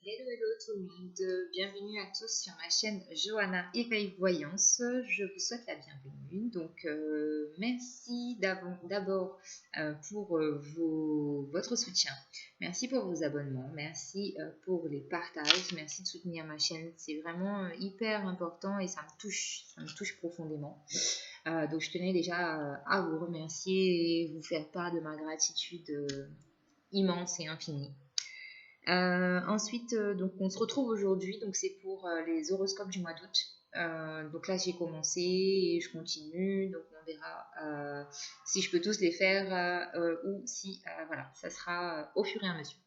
Hello, hello tout le monde, bienvenue à tous sur ma chaîne Johanna Éveil Voyance. Je vous souhaite la bienvenue. Donc, merci d'abord pour votre soutien. Merci pour vos abonnements, merci pour les partages, merci de soutenir ma chaîne. C'est vraiment hyper important et ça me touche profondément. Donc, je tenais déjà à vous remercier et vous faire part de ma gratitude immense et infinie. Ensuite, donc on se retrouve aujourd'hui, donc c'est pour les horoscopes du mois d'août. Donc là j'ai commencé et je continue, donc on verra si je peux tous les faire ou si voilà, ça sera au fur et à mesure.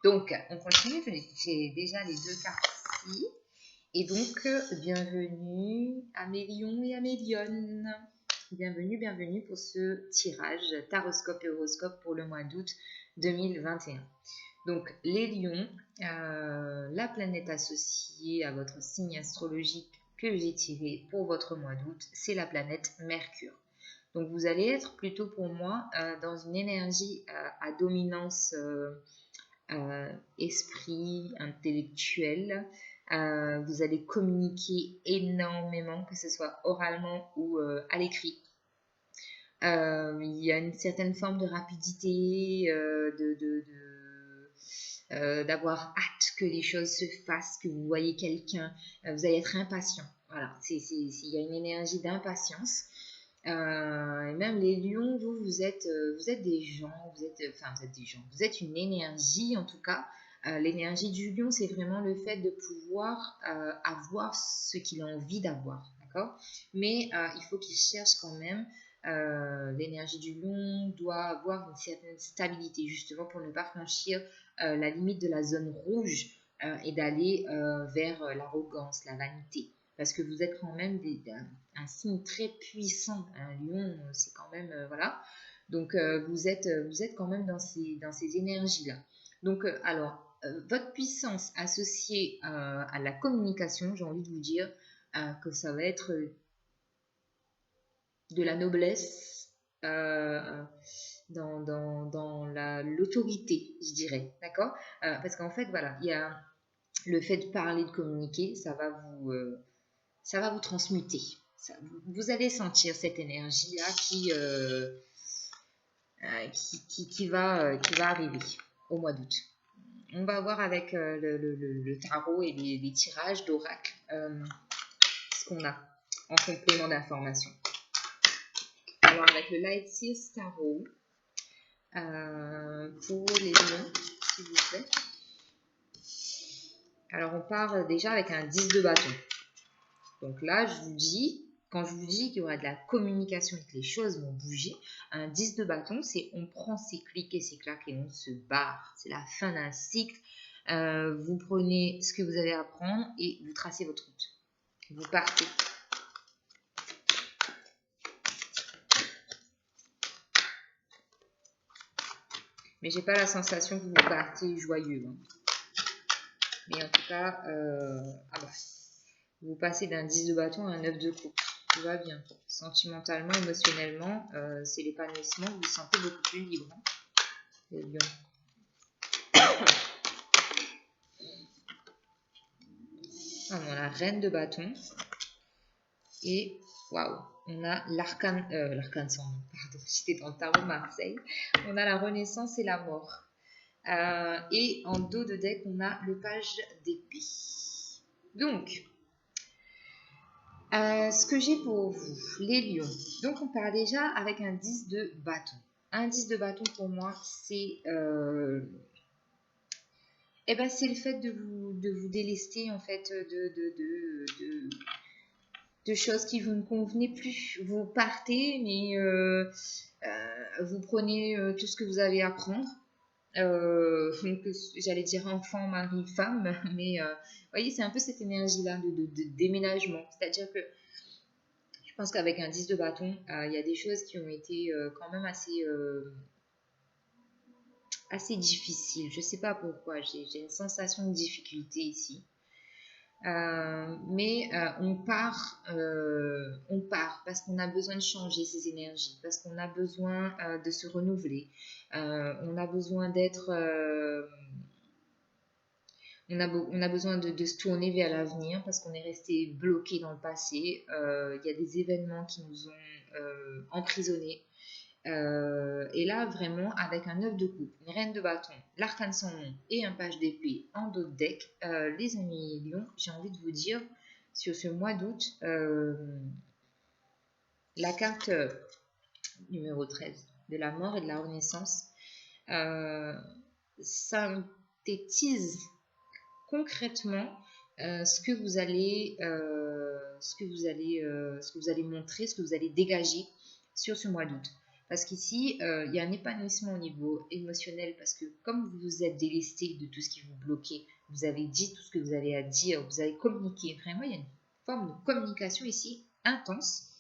Donc on continue, j'ai déjà les deux cartes ici. Et donc bienvenue à mes lions et à mes lionnes. Bienvenue pour ce tirage taroscope et horoscope pour le mois d'août 2021. Donc, les lions, la planète associée à votre signe astrologique que j'ai tiré pour votre mois d'août, c'est la planète Mercure. Donc, vous allez être plutôt pour moi dans une énergie à dominance esprit, intellectuel. Vous allez communiquer énormément, que ce soit oralement ou à l'écrit. Il y a une certaine forme de rapidité, d'avoir hâte que les choses se fassent, que vous voyez quelqu'un, vous allez être impatient. Voilà, il y a une énergie d'impatience. Et même les lions, vous êtes des gens, vous êtes une énergie en tout cas. L'énergie du lion, c'est vraiment le fait de pouvoir avoir ce qu'il a envie d'avoir, d'accord? Mais il faut qu'il cherche quand même. L'énergie du lion doit avoir une certaine stabilité, justement pour ne pas franchir la limite de la zone rouge et d'aller vers l'arrogance, la vanité. Parce que vous êtes quand même un signe très puissant. Un lion, c'est quand même, voilà. Donc, vous êtes quand même dans ces énergies-là. Donc, alors, votre puissance associée à la communication, j'ai envie de vous dire que ça va être de la noblesse dans l'autorité, je dirais, d'accord. Parce qu'en fait, voilà, il y a le fait de parler, de communiquer, ça va vous transmuter. Vous allez sentir cette énergie-là qui va arriver au mois d'août. On va voir avec le tarot et les tirages d'oracle ce qu'on a en complément d'information. Alors avec le Light Seals Tarot, pour les lions, s'il vous plaît. Alors on part déjà avec un 10 de bâton. Donc là, quand je vous dis qu'il y aura de la communication et que les choses vont bouger, un 10 de bâton, c'est on prend ses clics et ses claques et on se barre. C'est la fin d'un cycle. Vous prenez ce que vous avez à prendre et vous tracez votre route. Vous partez. Mais j'ai pas la sensation que vous partez joyeux. Hein. Mais en tout cas, vous passez d'un 10 de bâton à un 9 de coupe. Tout va bien. Sentimentalement, émotionnellement, c'est l'épanouissement. Vous vous sentez beaucoup plus libre. Hein. C'est bien. On a la reine de bâton. Et, waouh, on a l'arcane sans nom, pardon, j'étais dans le tarot de Marseille. On a la renaissance et la mort. Et en dos de deck, on a le page d'épée. Donc, ce que j'ai pour vous, les lions. Donc, on part déjà avec un 10 de bâton. Un 10 de bâton, pour moi, c'est c'est le fait de vous délester, en fait, de choses qui vous ne convenaient plus. Vous partez, mais vous prenez tout ce que vous avez à prendre. J'allais dire enfant, mari, femme, mais vous voyez, c'est un peu cette énergie-là de déménagement. C'est-à-dire que je pense qu'avec un 10 de bâton, il y a des choses qui ont été quand même assez difficiles. Je ne sais pas pourquoi, j'ai une sensation de difficulté ici. Mais on part parce qu'on a besoin de changer ses énergies, parce qu'on a besoin de se renouveler, on a besoin d'être On a besoin de se tourner vers l'avenir parce qu'on est resté bloqué dans le passé. Il y a des événements qui nous ont emprisonnés. Et là, vraiment, avec un œuf de coupe, une reine de bâton, l'arcane sans nom et un page d'épée en dos de deck, les amis lions, j'ai envie de vous dire, sur ce mois d'août, la carte numéro 13 de la mort et de la renaissance synthétise concrètement ce que vous allez montrer, ce que vous allez dégager sur ce mois d'août. Parce qu'ici, il y a un épanouissement au niveau émotionnel, parce que comme vous vous êtes délesté de tout ce qui vous bloquait, vous avez dit tout ce que vous avez à dire, vous avez communiqué. Vraiment, il y a une forme de communication ici intense.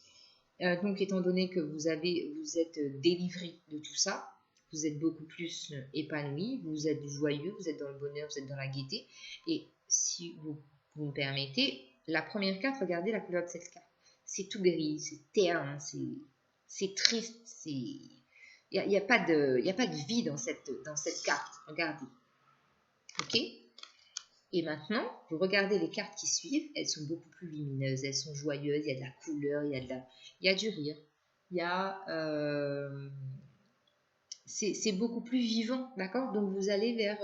Donc, étant donné que vous êtes délivré de tout ça, vous êtes beaucoup plus épanoui, vous êtes joyeux, vous êtes dans le bonheur, vous êtes dans la gaieté. Et si vous me permettez, la première carte, regardez la couleur de cette carte. C'est tout gris, c'est terne, c'est triste, il n'y a pas de vie dans cette carte. Regardez. Ok? Et maintenant, vous regardez les cartes qui suivent, elles sont beaucoup plus lumineuses, elles sont joyeuses, il y a de la couleur, il y a du rire, c'est beaucoup plus vivant, d'accord? Donc vous allez vers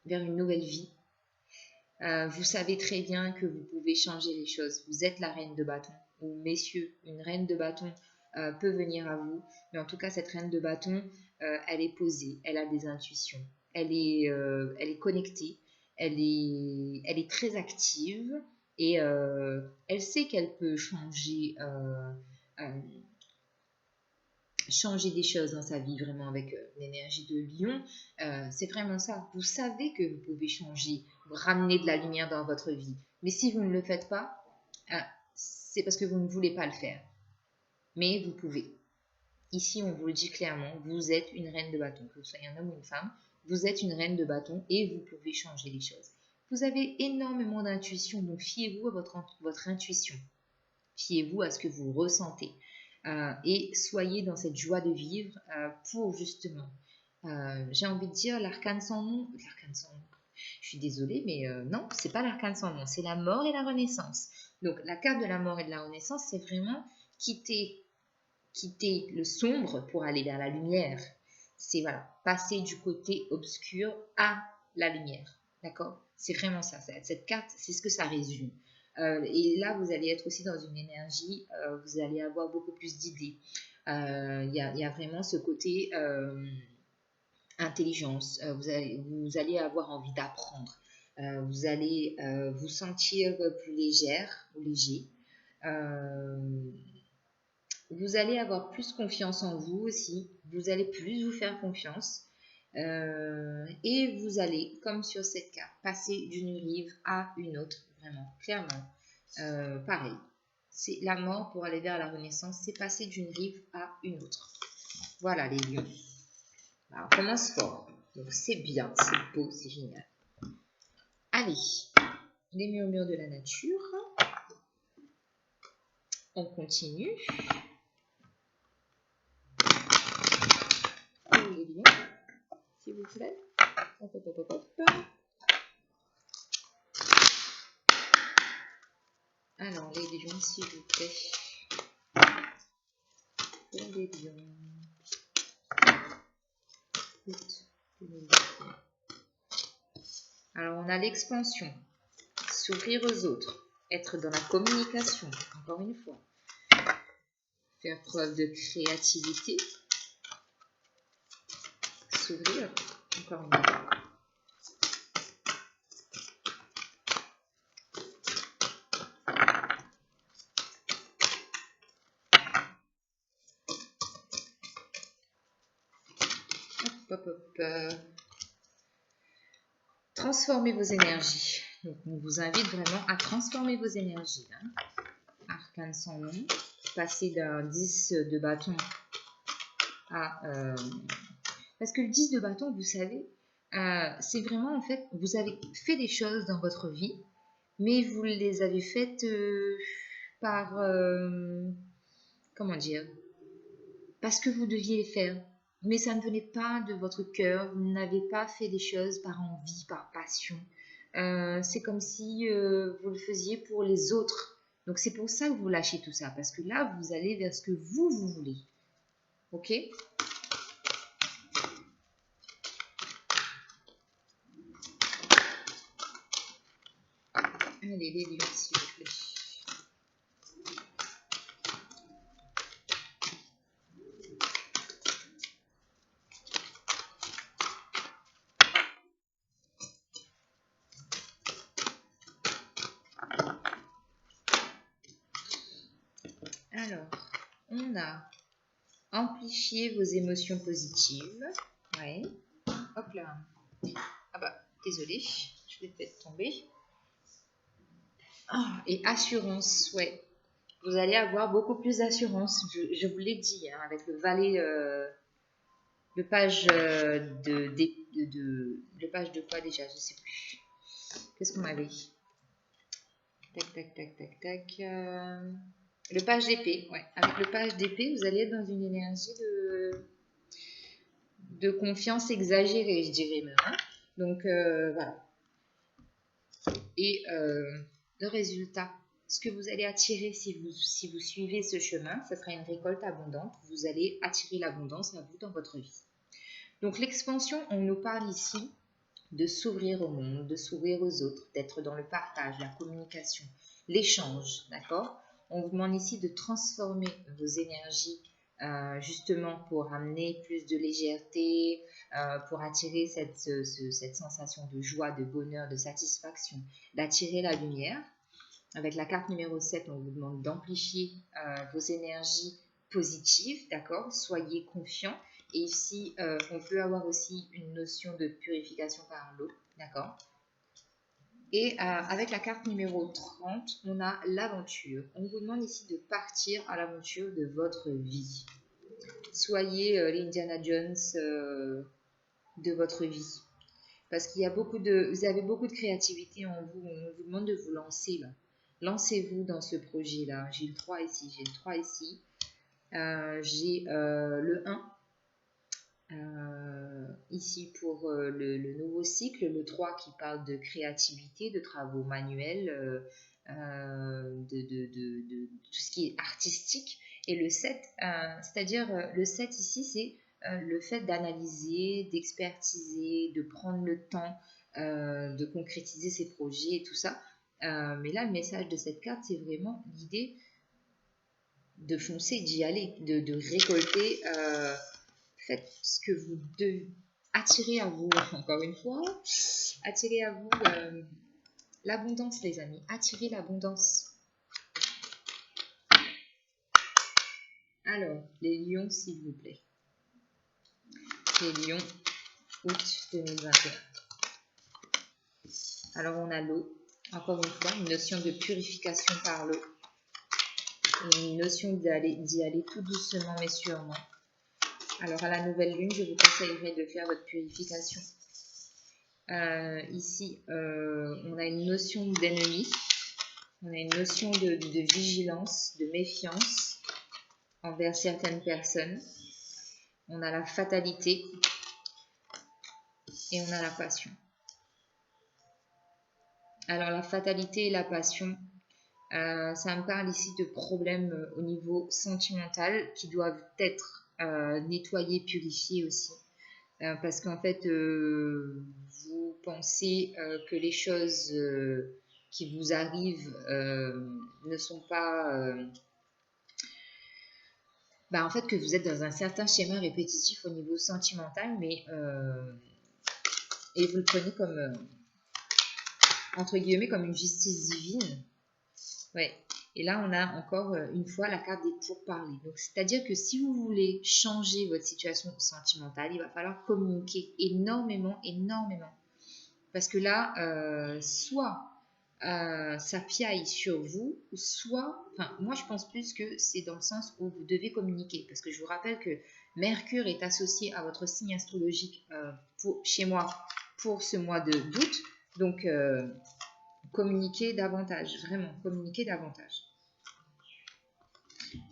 une nouvelle vie. Vous savez très bien que vous pouvez changer les choses. Vous êtes la reine de bâton, ou messieurs, une reine de bâton peut venir à vous. Mais en tout cas, cette reine de bâton, elle est posée, elle a des intuitions, elle est connectée, elle est très active et elle sait qu'elle peut changer des choses dans sa vie, vraiment avec l'énergie de Lion. C'est vraiment ça. Vous savez que vous pouvez changer, ramener de la lumière dans votre vie. Mais si vous ne le faites pas, c'est parce que vous ne voulez pas le faire. Mais vous pouvez. Ici, on vous le dit clairement, vous êtes une reine de bâton. Que vous soyez un homme ou une femme, vous êtes une reine de bâton et vous pouvez changer les choses. Vous avez énormément d'intuition, donc fiez-vous à votre intuition. Fiez-vous à ce que vous ressentez. Et soyez dans cette joie de vivre pour justement, j'ai envie de dire l'arcane sans nom. L'arcane sans nom. Je suis désolée, mais non, c'est pas l'arcane sans nom, c'est la mort et la renaissance. Donc la carte de la mort et de la renaissance, c'est vraiment quitter le sombre pour aller vers la lumière. C'est voilà, passer du côté obscur à la lumière. D'accord? C'est vraiment ça. Cette carte, c'est ce que ça résume. Et là, vous allez être aussi dans une énergie, vous allez avoir beaucoup plus d'idées. Il y a vraiment ce côté intelligence. Vous allez avoir envie d'apprendre. Vous allez vous sentir plus légère ou léger. Vous allez avoir plus confiance en vous aussi. Vous allez plus vous faire confiance. Et vous allez, comme sur cette carte, passer d'une rive à une autre, vraiment, clairement. Pareil, c'est la mort pour aller vers la renaissance, c'est passer d'une rive à une autre. Voilà les lions. Alors, on commence fort, donc c'est bien, c'est beau, c'est génial. Allez, les murmures de la nature. On continue. Les lions, s'il vous plaît. Hop, hop, hop, hop. Alors, les lions, s'il vous plaît. Pour les lions. Alors, on a l'expansion, s'ouvrir aux autres, être dans la communication, encore une fois, faire preuve de créativité, s'ouvrir, encore une fois. Hop, hop, hop. Transformez vos énergies. Donc, on vous invite vraiment à transformer vos énergies. Arcane sans nom. Passer d'un 10 de bâton à... Parce que le 10 de bâton, vous savez, c'est vraiment en fait, vous avez fait des choses dans votre vie, mais vous les avez faites par... comment dire? Parce que vous deviez les faire. mais ça ne venait pas de votre cœur, vous n'avez pas fait des choses par envie, par passion. C'est comme si vous le faisiez pour les autres. Donc c'est pour ça que vous lâchez tout ça, parce que là, vous allez vers ce que vous voulez. Ok? Allez, les lions, s'il vous plaît. Alors, on a amplifié vos émotions positives. Ouais. Hop là. Ah bah, désolé, je l'ai fait tomber. Ah, et assurance, ouais. Vous allez avoir beaucoup plus d'assurance. Je vous l'ai dit, hein, avec le valet, le page le page de quoi déjà, je sais plus. Qu'est-ce qu'on avait? Tac, tac, tac, tac, tac. Le page d'épée, ouais. Avec le page d'épée, vous allez être dans une énergie de confiance exagérée, je dirais même. Hein. Donc, voilà. Et le résultat, ce que vous allez attirer si vous suivez ce chemin, ce sera une récolte abondante. Vous allez attirer l'abondance à vous dans votre vie. Donc l'expansion, on nous parle ici de s'ouvrir au monde, de s'ouvrir aux autres, d'être dans le partage, la communication, l'échange, d'accord? On vous demande ici de transformer vos énergies justement pour amener plus de légèreté, pour attirer cette sensation de joie, de bonheur, de satisfaction, d'attirer la lumière. Avec la carte numéro 7, on vous demande d'amplifier vos énergies positives, d'accord? Soyez confiants. Et ici, on peut avoir aussi une notion de purification par l'eau, d'accord? Et avec la carte numéro 30, on a l'aventure. On vous demande ici de partir à l'aventure de votre vie. Soyez l'Indiana Jones de votre vie. Parce qu'il y a vous avez beaucoup de créativité en vous. On vous demande de vous lancer là. Lancez-vous dans ce projet-là. J'ai le 3 ici, j'ai le 3 ici. J'ai le 1 ici pour le nouveau cycle. Le 3 qui parle de créativité, de travaux manuels, de tout ce qui est artistique. Et le 7, c'est-à-dire le 7 ici, c'est le fait d'analyser, d'expertiser, de prendre le temps de concrétiser ses projets et tout ça. Mais là, le message de cette carte, c'est vraiment l'idée de foncer, d'y aller, de récolter. Faites ce que vous devez attirer à vous, encore une fois, attirer à vous l'abondance, les amis. Attirez l'abondance. Alors, les lions, s'il vous plaît. Les lions, août 2021. Alors, on a l'eau. Encore une fois, une notion de purification par l'eau. Une notion d'y aller tout doucement mais sûrement. Alors, à la nouvelle lune, je vous conseillerais de faire votre purification. Ici, on a une notion d'ennemi. On a une notion de vigilance, de méfiance envers certaines personnes. On a la fatalité et on a la passion. Alors la fatalité et la passion, ça me parle ici de problèmes au niveau sentimental qui doivent être nettoyés, purifiés aussi. Parce qu'en fait, vous pensez que les choses qui vous arrivent ne sont pas... en fait, que vous êtes dans un certain schéma répétitif au niveau sentimental, mais et vous le prenez comme, entre guillemets, comme une justice divine. Ouais. Et là, on a encore une fois la carte des pourparlers. Donc, c'est-à-dire que si vous voulez changer votre situation sentimentale, il va falloir communiquer énormément, énormément. Parce que là, soit ça piaille sur vous, soit, enfin, moi je pense plus que c'est dans le sens où vous devez communiquer. Parce que je vous rappelle que Mercure est associé à votre signe astrologique chez moi pour ce mois d'août. Donc, communiquez davantage, vraiment, communiquez davantage.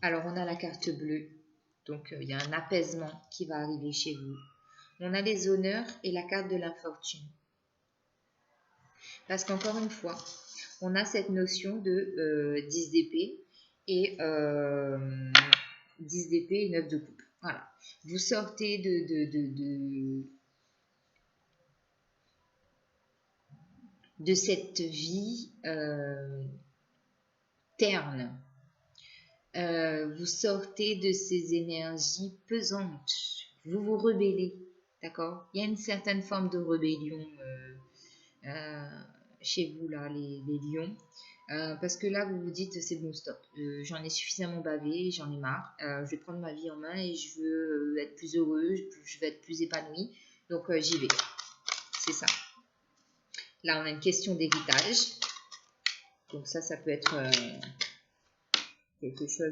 Alors, on a la carte bleue. Donc, il y a un apaisement qui va arriver chez vous. On a les honneurs et la carte de l'infortune. Parce qu'encore une fois, on a cette notion de 10 d'épée et 10 d'épée et 9 de coupe. Voilà. Vous sortez de cette vie terne. Vous sortez de ces énergies pesantes. Vous vous rebellez. D'accord? Il y a une certaine forme de rébellion chez vous, là, les lions. Parce que là, vous vous dites, c'est bon, stop. J'en ai suffisamment bavé, j'en ai marre. Je vais prendre ma vie en main et je veux être plus heureux, je veux être plus épanouie. Donc, j'y vais. C'est ça. Là, on a une question d'héritage. Donc, ça peut être quelque chose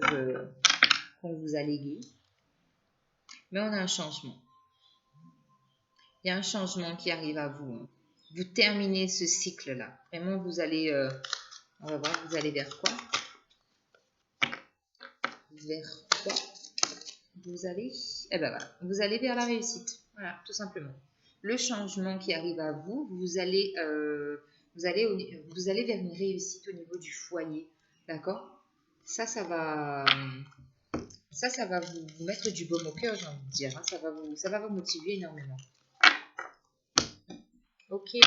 qu'on vous a légué. Mais on a un changement. Il y a un changement qui arrive à vous. Hein. Vous terminez ce cycle-là. Vraiment, vous allez... on va voir, vous allez vers quoi? Vers quoi vous allez? Eh ben voilà, vous allez vers la réussite. Voilà, tout simplement. Le changement qui arrive à vous, vous allez vers une réussite au niveau du foyer. D'accord? Ça va vous mettre du baume au cœur, j'ai envie de dire. Hein. Ça va vous motiver énormément. Ok.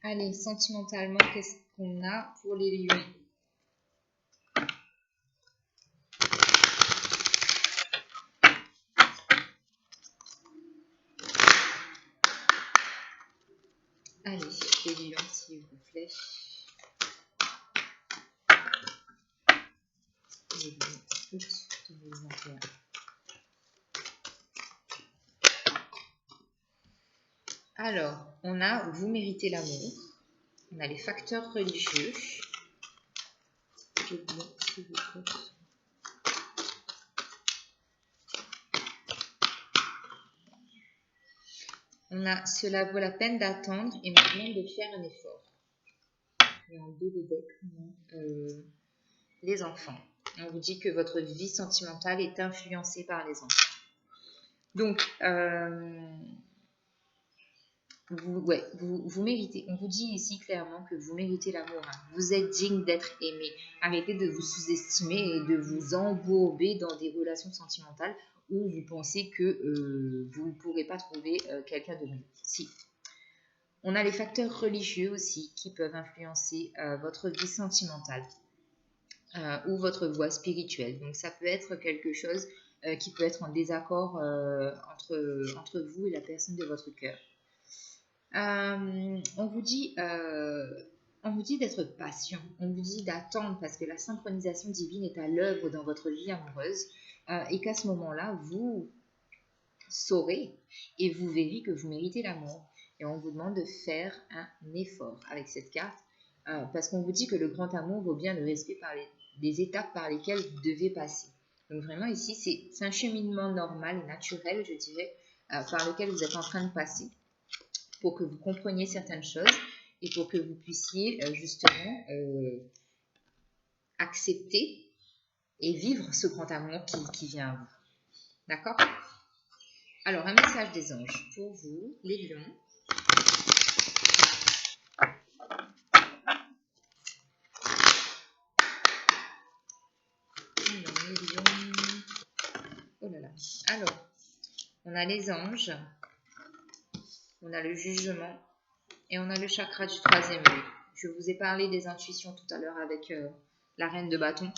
Allez, sentimentalement, qu'est-ce qu'on a pour les lions? Allez, les lions, s'il vous plaît. Les lions, août 2021. Alors, on a vous méritez l'amour. On a les facteurs religieux. On a cela vaut la peine d'attendre et maintenant de faire un effort. Et en deux de deck, les enfants. On vous dit que votre vie sentimentale est influencée par les enfants. Donc, vous méritez. On vous dit ici clairement que vous méritez l'amour. Hein. Vous êtes digne d'être aimé. Arrêtez de vous sous-estimer et de vous embourber dans des relations sentimentales où vous pensez que vous ne pourrez pas trouver quelqu'un de mieux. Si. On a les facteurs religieux aussi qui peuvent influencer votre vie sentimentale ou votre voie spirituelle. Donc ça peut être quelque chose qui peut être en désaccord entre vous et la personne de votre cœur. On vous dit d'être patient, on vous dit d'attendre parce que la synchronisation divine est à l'œuvre dans votre vie amoureuse et qu'à ce moment-là, vous saurez et vous verrez que vous méritez l'amour. Et on vous demande de faire un effort avec cette carte parce qu'on vous dit que le grand amour vaut bien le respect par des étapes par lesquelles vous devez passer. Donc vraiment ici, c'est un cheminement normal et naturel, je dirais, par lequel vous êtes en train de passer pour que vous compreniez certaines choses et pour que vous puissiez justement accepter et vivre ce grand amour qui vient à vous. D'accord? Alors, un message des anges pour vous, les lions. Alors, les lions. Oh là là. Alors, on a les anges, on a le jugement et on a le chakra du troisième œil. Je vous ai parlé des intuitions tout à l'heure avec la reine de bâton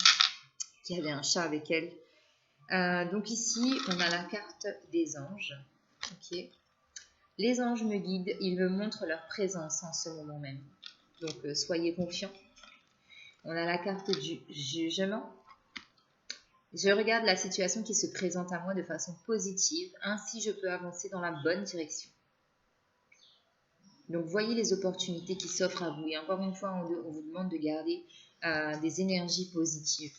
qui avait un chat avec elle. Donc ici, on a la carte des anges. Okay. Les anges me guident, ils me montrent leur présence en ce moment même. Donc soyez confiants. On a la carte du jugement. Je regarde la situation qui se présente à moi de façon positive, ainsi je peux avancer dans la bonne direction. Donc voyez les opportunités qui s'offrent à vous. Et encore une fois, on vous demande de garder des énergies positives.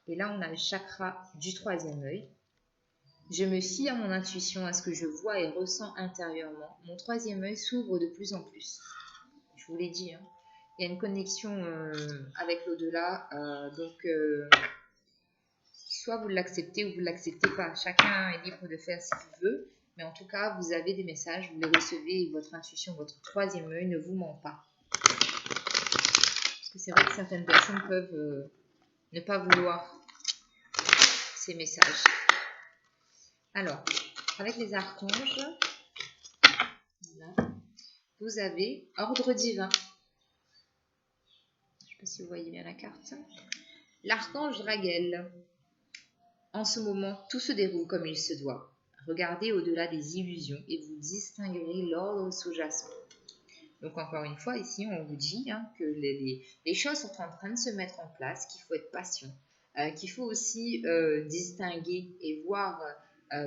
Et là, on a le chakra du troisième œil. Je me fie à mon intuition, à ce que je vois et ressens intérieurement. Mon troisième œil s'ouvre de plus en plus. Je vous l'ai dit, hein. Il y a une connexion avec l'au-delà. Donc, soit vous l'acceptez ou vous ne l'acceptez pas. Chacun est libre de faire ce qu'il veut. Mais en tout cas, vous avez des messages, vous les recevez et votre intuition, votre troisième œil ne vous ment pas. Parce que c'est vrai que certaines personnes peuvent ne pas vouloir ces messages. Alors, avec les archanges, voilà, vous avez ordre divin. Je ne sais pas si vous voyez bien la carte. L'archange Raguel. En ce moment, tout se déroule comme il se doit. Regardez au-delà des illusions et vous distinguerez l'ordre sous-jacent. Donc encore une fois, ici, on vous dit que les choses sont en train de se mettre en place, qu'il faut être patient, qu'il faut aussi distinguer et voir,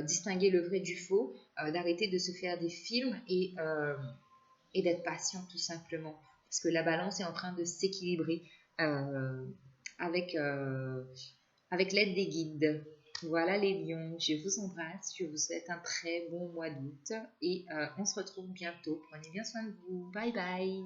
distinguer le vrai du faux, d'arrêter de se faire des films et d'être patient tout simplement. Parce que la balance est en train de s'équilibrer avec l'aide des guides. Voilà les lions, je vous embrasse, je vous souhaite un très bon mois d'août et on se retrouve bientôt. Prenez bien soin de vous, bye bye.